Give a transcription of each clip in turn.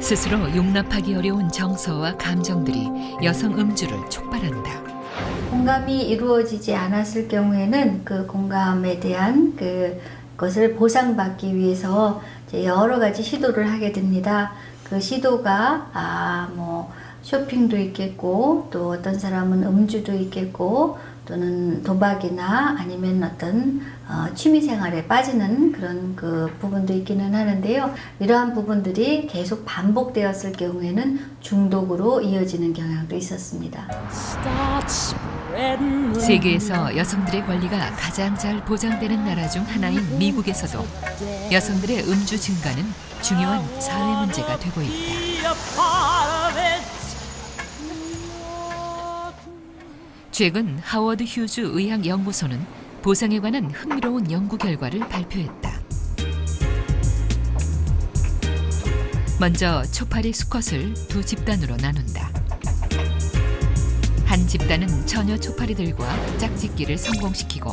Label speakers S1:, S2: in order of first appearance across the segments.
S1: 스스로 용납하기 어려운 정서와 감정들이 여성 음주를 촉발한다.
S2: 공감이 이루어지지 않았을 경우에는 그 공감에 대한 그것을 보상받기 위해서 이제 여러 가지 시도를 하게 됩니다. 그 시도가 뭐 쇼핑도 있겠고, 또 어떤 사람은 음주도 있겠고, 또는 도박이나 아니면 어떤 취미생활에 빠지는 그런 그 부분도 있기는 하는데요. 이러한 부분들이 계속 반복되었을 경우에는 중독으로 이어지는 경향도 있었습니다.
S1: 세계에서 여성들의 권리가 가장 잘 보장되는 나라 중 하나인 미국에서도 여성들의 음주 증가는 중요한 사회 문제가 되고 있다. 최근 하워드 휴즈 의학연구소는 보상에 관한 흥미로운 연구 결과를 발표했다. 먼저 초파리 수컷을 두 집단으로 나눈다. 한 집단은 처녀 초파리들과 짝짓기를 성공시키고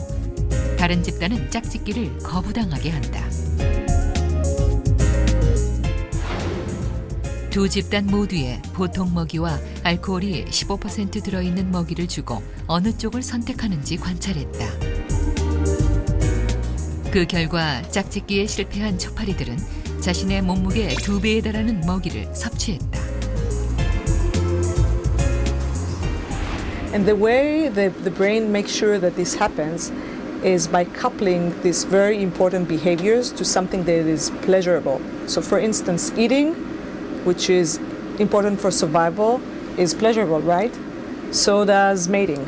S1: 다른 집단은 짝짓기를 거부당하게 한다. 두 집단 모두에 보통 먹이와 알코올이 15% 들어있는 먹이를 주고 어느 쪽을 선택하는지 관찰했다. 그 결과 짝짓기에 실패한 초파리들은 자신의 몸무게 2배에 달하는 먹이를 섭취했다.
S3: And the way the brain makes sure that this happens is by coupling these very important behaviors to something that is pleasurable. So for instance, eating, which is important for survival, is pleasurable, right? So does mating,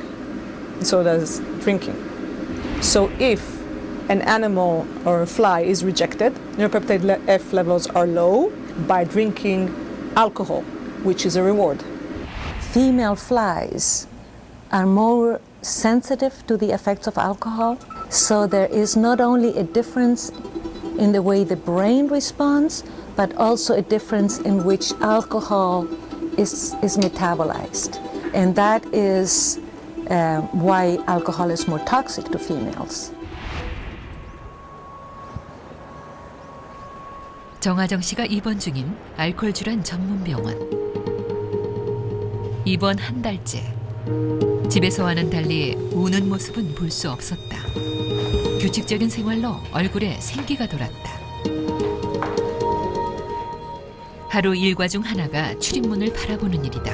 S3: so does drinking. So if an animal or a fly is rejected, neuropeptide F levels are low, by drinking alcohol, which is a reward.
S4: Female flies are more sensitive to the effects of alcohol, so there is not only a difference in the way the brain responds, but also a difference in which alcohol is metabolized. And that is why alcohol is more toxic to females.
S1: 정하정 씨가 입원 중인 알코올 질환 전문 병원. 입원 한 달째. 집에서와는 달리 우는 모습은 볼 수 없었다. 규칙적인 생활로 얼굴에 생기가 돌았다. 하루 일과 중 하나가 출입문을 바라보는 일이다.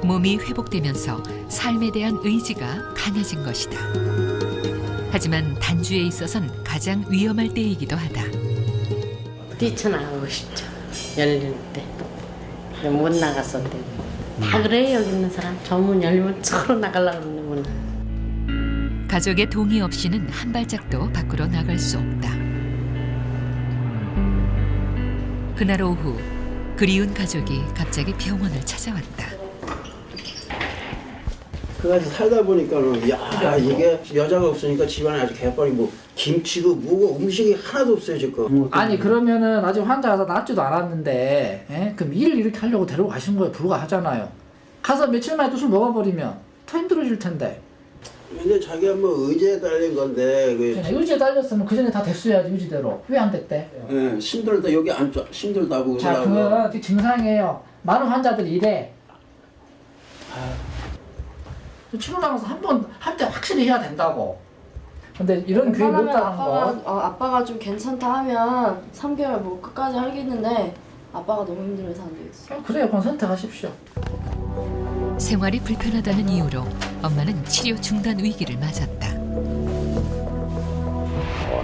S1: 몸이 회복되면서 삶에 대한 의지가 강해진 것이다. 하지만 단주에 있어선 가장 위험할 때이기도 하다.
S5: 뛰쳐나가고 싶죠. 열릴 때. 못 나갔었대. 다 그래 여기 있는 사람. 저 문 열리면 저로 나가려고 그러는 문.
S1: 가족의 동의 없이는 한 발짝도 밖으로 나갈 수 없다. 그날 오후 그리운 가족이 갑자기 병원을 찾아왔다.
S6: 그가지고 살다 보니까는 야 이게 여자가 없으니까 집안에 아주 개빨이 뭐 김치고 뭐고 음식이 하나도 없어요 지금.
S7: 아니 그러면은 아직 환자가 낫지도 않았는데 그럼 일을 이렇게 하려고 데리고 가신 거에 불과하잖아요. 가서 며칠 만에 또 술 먹어버리면 더 힘들어질 텐데.
S6: 근데 자기가 뭐 의지에 딸린 건데
S7: 의지에 딸렸으면 그 전에 다 됐어야지 의지대로. 왜 안 됐대?
S6: 네, 힘들다 여기 앉아 힘들다고.
S7: 자 그거 증상이에요. 많은 환자들이 이래. 치료 나가서 한 대 확실히 해야 된다고. 근데 이런 교육 못하는 거.
S8: 아빠가 좀 괜찮다 하면 3개월 뭐 끝까지 하겠는데 아빠가 너무 힘들어서 안 되겠어.
S7: 그래요, 그럼 선택하십시오.
S1: 생활이 불편하다는 이유로 엄마는 치료 중단 위기를 맞았다.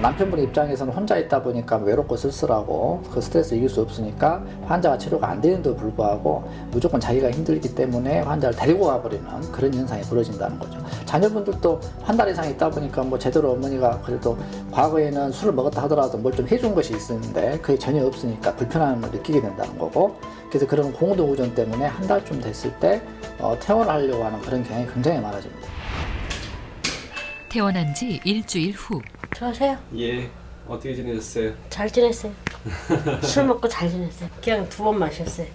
S7: 남편분 입장에서는 혼자 있다 보니까 외롭고 쓸쓸하고 그 스트레스 이길 수 없으니까 환자가 치료가 안 되는데도 불구하고 무조건 자기가 힘들기 때문에 환자를 데리고 가버리는 그런 현상이 벌어진다는 거죠. 자녀분들도 한 달 이상 있다 보니까 뭐 제대로 어머니가 그래도 과거에는 술을 먹었다 하더라도 뭘 좀 해준 것이 있었는데 그게 전혀 없으니까 불편함을 느끼게 된다는 거고, 그래서 그런 공동우전 때문에 한 달쯤 됐을 때 퇴원하려고 하는 그런 경향이 굉장히 많아집니다.
S1: 퇴원한 지 일주일 후.
S9: 들어가세요.
S10: 예. 어떻게 지내셨어요?
S9: 잘 지냈어요. 술 먹고 잘 지냈어요. 그냥 2번 마셨어요.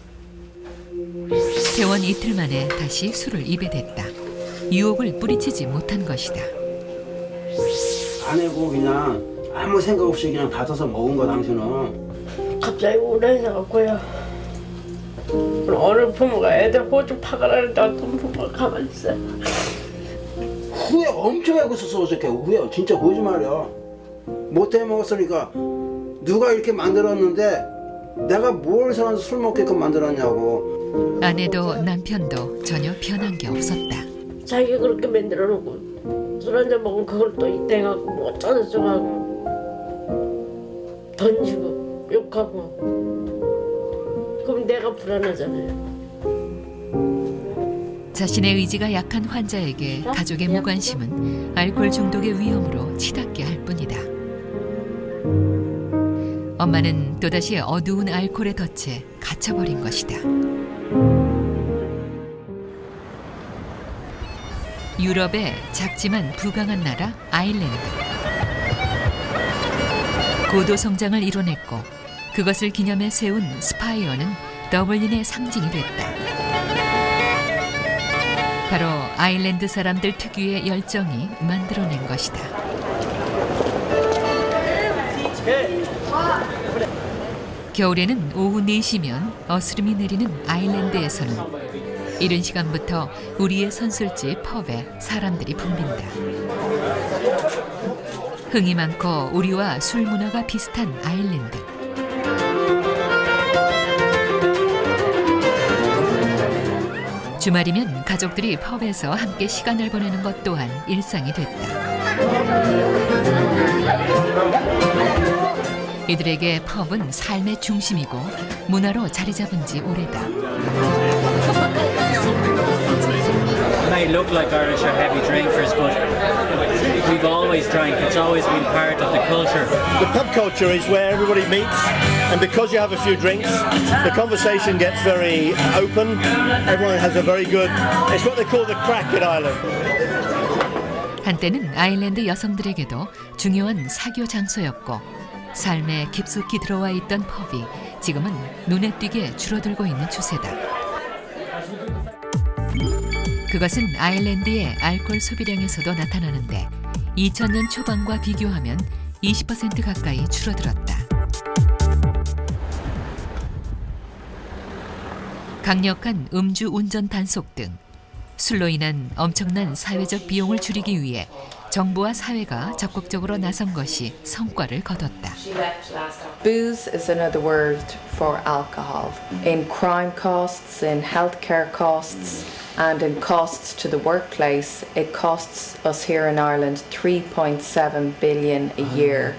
S1: 퇴원 이틀 만에 다시 술을 입에 댔다. 유혹을 뿌리치지 못한 것이다.
S6: 아내고 그냥 아무 생각 없이 그냥 받아서 먹은 거 당신은.
S9: 갑자기 우울해져갖고요. 어느 부모가 애들 호주 파가라는데 어떤 부모가 가만히 있어요.
S6: 후회 엄청 하고 있었어 어저께. 후회 진짜 거짓말이야. 못해 먹었으니까 누가 이렇게 만들었는데 내가 뭘 사서 술 먹게끔 만들었냐고.
S1: 아내도 남편도 전혀 변한 게 없었다.
S9: 자기가 그렇게 만들어 놓고 술 한잔 먹으면 그걸 또 이땡하고 뭐 어쩌고저쩌고 하고 던지고 욕하고 그럼 내가 불안하잖아요.
S1: 자신의 의지가 약한 환자에게 가족의 무관심은 알코올 중독의 위험으로 치닫게 할 뿐이다. 엄마는 또다시 어두운 알코올의 덫에 갇혀버린 것이다. 유럽의 작지만 부강한 나라 아일랜드. 고도 성장을 이뤄냈고 그것을 기념해 세운 스파이어는 더블린의 상징이 됐다. 바로 아일랜드 사람들 특유의 열정이 만들어낸 것이다. 겨울에는 오후 4시면 어스름이 내리는 아일랜드에서는 이른 시간부터 우리의 선술집 펍에 사람들이 붐빈다. 흥이 많고 우리와 술 문화가 비슷한 아일랜드. 주말이면 가족들이 펍에서 함께 시간을 보내는 것 또한 일상이 됐다. 이들에게 펍은 삶의 중심이고 문화로 자리 잡은 지 오래다.
S11: It may look like Irish are heavy drinkers, but we've always drank. It's always been part of the culture.
S12: The pub culture is where everybody meets, and because you have a few drinks, the conversation gets very open. Everyone has a very good. It's what they call the crack in Ireland.
S1: 한때는 아일랜드 여성들에게도 중요한 사교 장소였고 삶에 깊숙이 들어와 있던 펍이 지금은 눈에 띄게 줄어들고 있는 추세다. 그것은 아일랜드의 알코올 소비량에서도 나타나는데 2000년 초반과 비교하면 20% 가까이 줄어들었다. 강력한 음주 운전 단속 등 술로 인한 엄청난 사회적 비용을 줄이기 위해 정부와 사회가 적극적으로 나선 것이 성과를 거뒀다.
S13: Booze is another word for alcohol. In crime costs, in healthcare costs, and in costs to the workplace, it costs us here in Ireland 3.7 billion a year.